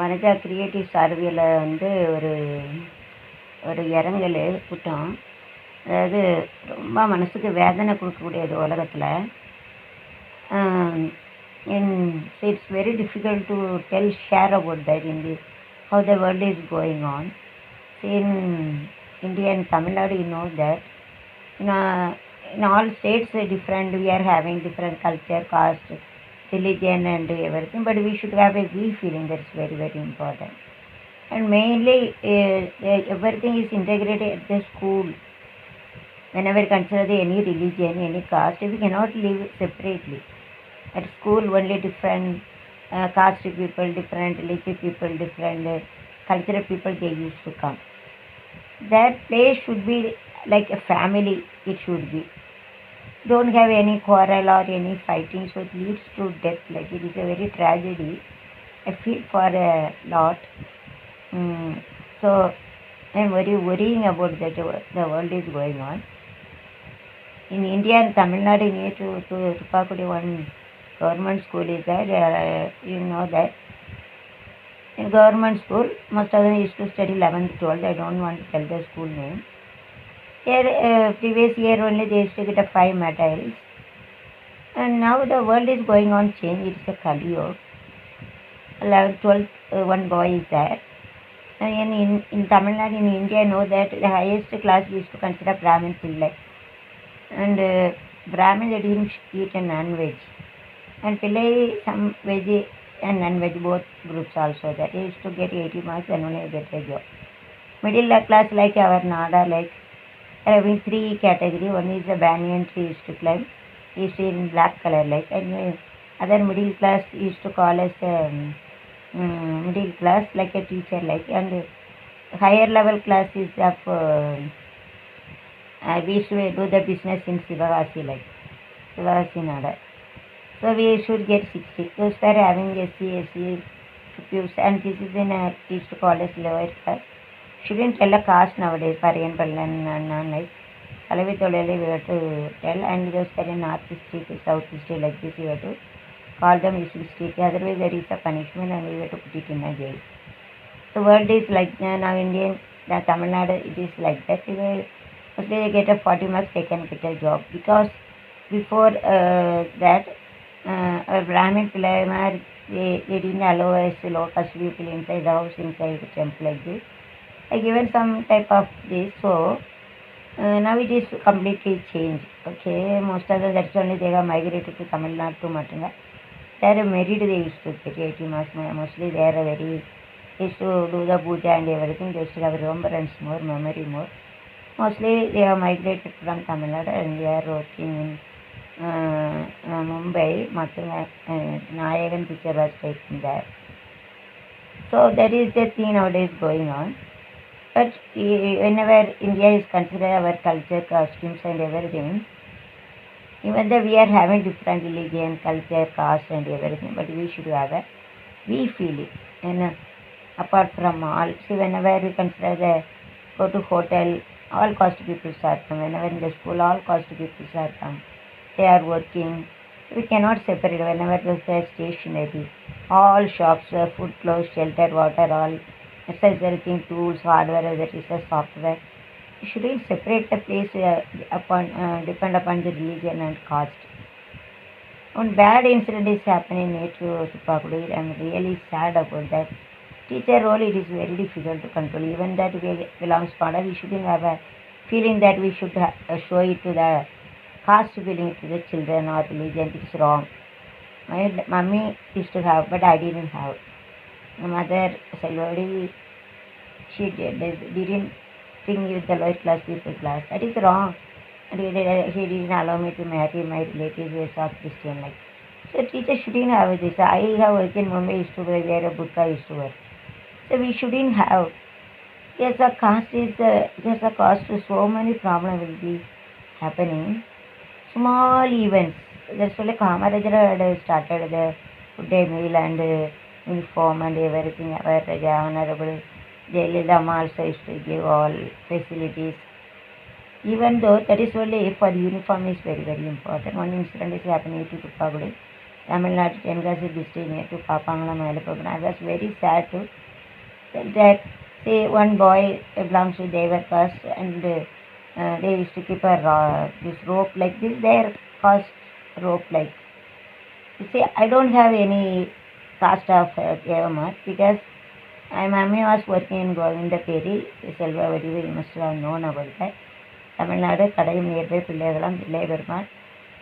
Vanaja creative சர்வேல வந்து ஒரு ஒரு இரங்கல் கூட்டம். அதாவது ரொம்ப மனசுக்கு வேதனை கொடுக்கக்கூடியது உலகத்தில். It's very difficult to share about that in the how the world is going on. In India and Tamil Nadu, you know that in all states different, we are having different culture, caste, religion and everything, but we should have a we feeling. That's very, very important. And mainly everything is integrated at the school. Whenever you consider any religion, any caste, we cannot live separately. At school only different caste people, different religious people, different cultural people, they used to come. That place should be like a family. It should be. Don't have any quarrel or any fighting, so it leads to death. Like it is a very tragedy. I feel for a lot. So I'm very worrying about that. The world is going on. In India and Tamil Nadu, near to Tupakudi, one government school is there. You know that. In government school, most of them used to study 11th, 12th. I don't want to tell the school name. Here, previous year only they used to get a 5 materials. And now the world is going on change. It's a Kali Yuga. 11th, 12th, one boy is there. And in Tamil Nadu, in India, I know that the highest class we used to consider Brahmin Pillai. And Brahmin, they didn't eat a non-veg. And Pillai, some veg and non-veg, both groups also. That he used to get 80 marks and only get a job. Middle class, like our Nada, like having 3 categories. One is the banyan tree used to climb. Is in black color, like. And other middle class used to call as middle class, like a teacher, like. And higher level class is of we used to do the business in Sivagasi, like Sivagasi Nada. So we should get 60. Those are having SC, SC, and this is in a used to call as lower class. Shouldn't tell a caste nowadays. Pariyan, Pallan, and like Salavitolele we have to tell, and those are in north street, south street, like this we have to call them using street. Otherwise there is a punishment and we have to put it in a jail. The world is like now Indian, Tamil Nadu, it is like that. Mostly they get a 40 marks, they can get a job, because before that our Brahmin Pilayamar, they didn't allow us low caste people inside the house, inside the temple, like this. I given some type of this, so now it is completely changed. Okay, most of them, that's only they have migrated to Tamil Nadu to Matanga. They are married, they used to get 80 marks. Mostly they are very, they used to do the puja and everything. They used to have remembrance more, memory more. Mostly they have migrated from Tamil Nadu and they are working in Mumbai. Matanga, Nayagan picture was taken there. So that is the thing nowadays going on. But whenever India is considered our culture, costumes and everything, even though we are having different religion, culture, caste and everything, but we should have a we feel it. And apart from all, see, whenever we consider go to hotel, all caste people are come. Whenever in the school, all caste people are come. They are working. We cannot separate. Whenever there's a stationery, all shops, food, clothes, shelter, water, all everything, tools, hardware, that is a software. You shouldn't separate the place depend upon the religion and caste. One bad incident is happening near to Tupakudi. I'm really sad about that. Teacher role, it is very difficult to control. Even that we belongs to, we shouldn't have a feeling that we should show it to the caste feeling to the children or religion. It's wrong. My mummy used to have, but I didn't have. My mother, Salvadi, she didn't think with the lower class people class. That is wrong. And he didn't allow me to marry my relatives who are Christian, like. So teacher shouldn't have this. I have worked in Mumbai, used to wear a burqa, used to wear. So we shouldn't have. There's a caste so many problems will be happening. Small events. That's why Kamarajar had started the good day meal and uniform and everything. Our Honorable Jayalalitha also used to give all facilities. Even though that is only for uniform is very, very important. One incident is happening to Tupagudi. Tamil Nadu, Tenkasi district near to Papangalam, Malappuram. I was very sad to tell that, say, one boy belongs to their caste and they used to keep this rope like this, their caste rope like. You see, I don't have any caste of Devamar because my mummy was working in Govindaperi, Selvavadi, you must have known about that. Tamil Nadu, Kadai nearby Pillagalam, Pillai Verma,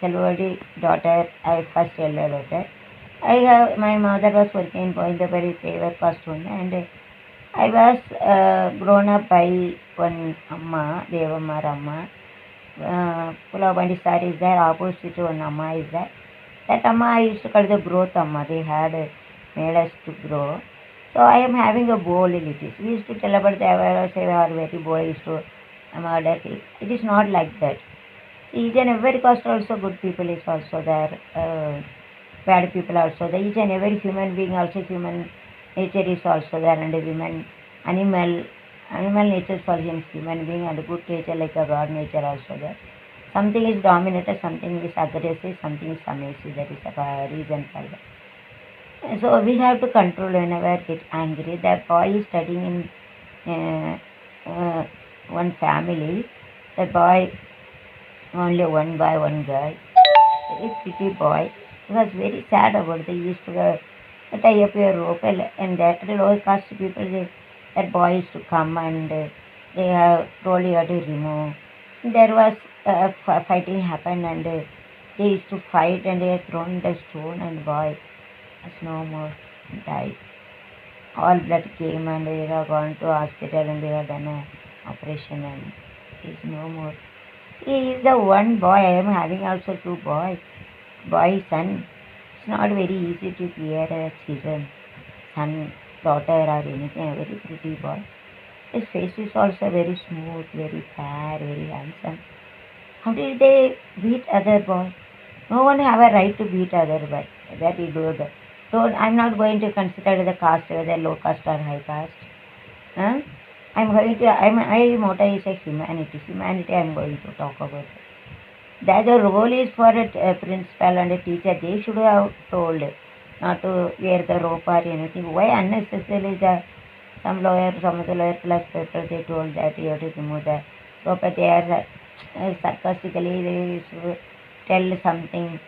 Selvavadi daughter, I first elder daughter. My mother was working in Govindaperi, they were caste one, and I was grown up by one Amma, Devamar Amma. Pulavandi sir is there, opposite to one Amma is there. That Amma I used to call the growth Amma. They had made us to grow. So I am having a bowl in it. We used to tell about the say are very bowl used to murder. It is not like that. Each and every caste also good people is also there. Bad people also there. Each and every human being also human nature is also there, and women, animal nature for him, human being and good nature like a God nature also there. Something is dominated, something is aggressive, something is submissive. That is a reason for that. So we have to control whenever I get angry. That boy is studying in one family. The boy, only one boy, one girl. Very pretty boy. He was very sad about it. He used to tie up a rope and that lower caste people, that boy used to come and they have told you to remove. There was fighting happened and they used to fight and they had thrown the stone and boy was no more, died. All blood came and they have gone to hospital and they have done an operation and he is no more. He is the one boy. I am having also two boys, boy, son. It's not very easy to bear a children, son, daughter or anything, a very pretty boy. His face is also very smooth, very fair, very handsome. How did they beat other boys? No one have a right to beat other boy. That he do that. So I'm not going to consider the caste whether low caste or high caste. Huh? My motto is a humanity. Humanity I'm going to talk about. That the role is for a principal and a teacher. They should have told not to wear the rope or anything. Why unnecessarily some lawyer, some of the lawyer plus people, they told that you have to remove the rope. They are sarcastically they should tell something.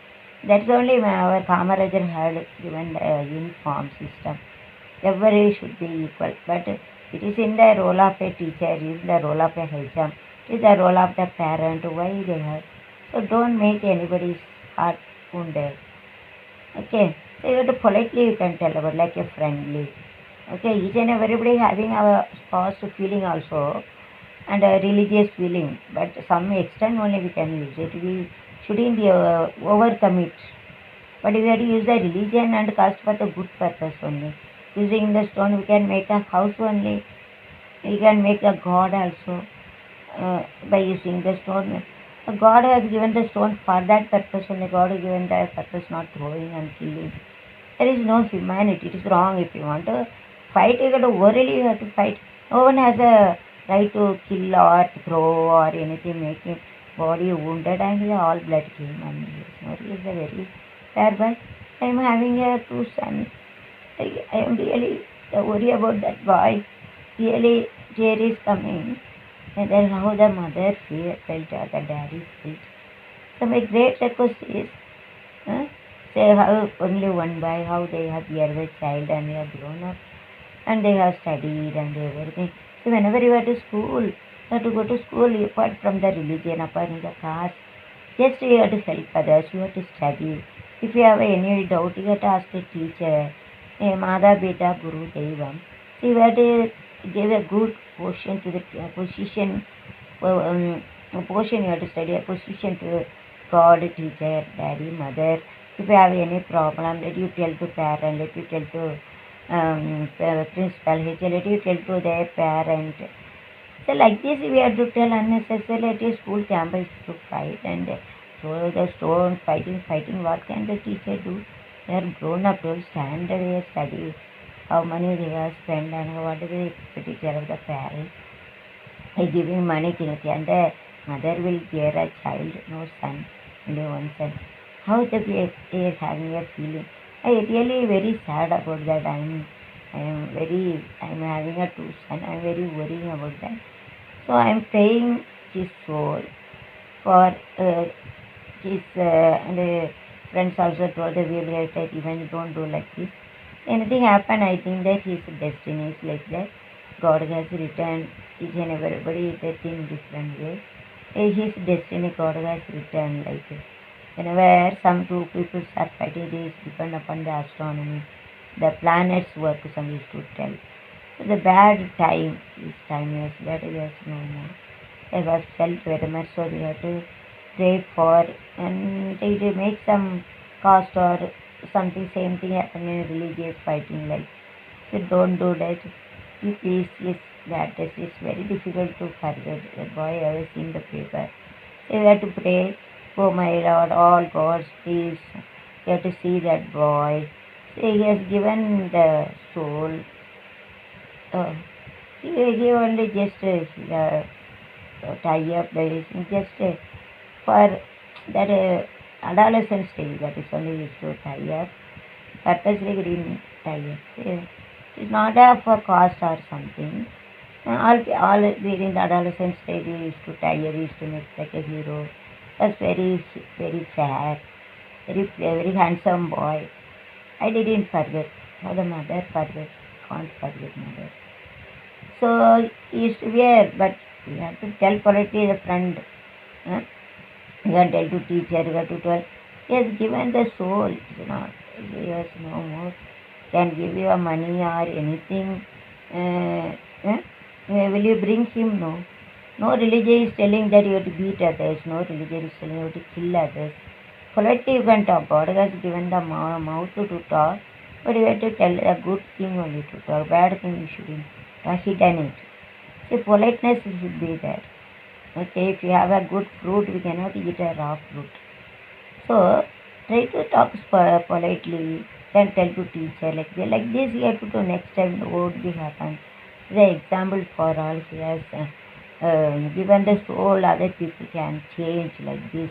That's only our Kamarajar had given the uniform system. Everybody should be equal. But it is in the role of a teacher, it is the role of a HM, it is the role of the parent. Why they have? So don't make anybody's heart wounded. Okay. So you have to politely you can tell about like a friendly. Okay, each and everybody having a positive feeling also and a religious feeling, but some extent only we can use it. We shouldn't overcome it. But we have to use the religion and caste for the good purpose only. Using the stone, we can make a house only. We can make a god also by using the stone. God has given the stone for that purpose only. God has given the purpose not throwing and killing. There is no humanity. It is wrong. If you want to fight, you have to orally you have to fight. No one has a right to kill or throw or anything, making body wounded and all blood came and he is a very fair boy. I am having a two sons. I am really worried about that boy. Really tear is coming. And then how the mother felt or the daddy felt. So my great request is say how only one boy, how they have bear the child and they have grown up and they have studied and everything. So whenever you are to school, you have to go to school apart from the religion, apart from the caste. Just you have to help others, you have to study. If you have any doubt, you have to ask the teacher. Mada Beta Guru Devam. So you have to give a good portion to the position, portion you have to study, a position to God, teacher, daddy, mother. If you have any problem, let you tell to parent, let you tell to principal, let you tell to their parent. So like this we have to tell unnecessarily at a school campus to fight and throw the stone, fighting. What can the teacher do? They are grown up, to stand there, study how money they have spent and what is the teacher of the parents. They giving money and the mother will bear a child, no son, only one son. how the he is having a feeling. I really very sad about that. I'm having a two son. I'm very worrying about that. So I'm praying his soul for his and friends also told the will write that even don't do like this. Anything happen, I think that his destiny is like that. God has written each and everybody that in different way. His destiny God has written like this. Whenever some two people are fighting, it is depend upon the astronomy. The planets work some is to tell. So the bad time, this time is that is no more. I was felt very much so we have to pray for and it make some cost or something same thing happen in religious fighting like so don't do that. If is that this is very difficult to forget. The boy I was in the paper. So we have to pray, oh my Lord, all gods, please. You have to see that boy. So he has given the soul. Uh, he only just tie up the just for that adolescent stage that is only used to tie up. Purposely we didn't tie up. It's not for cost or something. All during the adolescent stage, we used to tire, we used to make like a hero. Was very fair, very handsome boy. I didn't forget. How the mother forget, can't forget mother. So he used to wear, but we have to tell politely the friend. Huh? You can tell to teacher, you have to tell. He has given the soul, he has no more. Can give you a money or anything. Eh? Will you bring him? No. No religion is telling that you have to beat others. No religion is telling you have to kill others. Politely you can talk. God has given the mouth to talk, but you have to tell a good thing only to talk. Bad thing you shouldn't. Hidden it. See, politeness should be there. Okay, if you have a good fruit, we cannot eat a raw fruit. So try to talk politely. Then tell to teacher like this. You have to do next time. What will happen? The example for all. He has given the soul. Other people can change like this.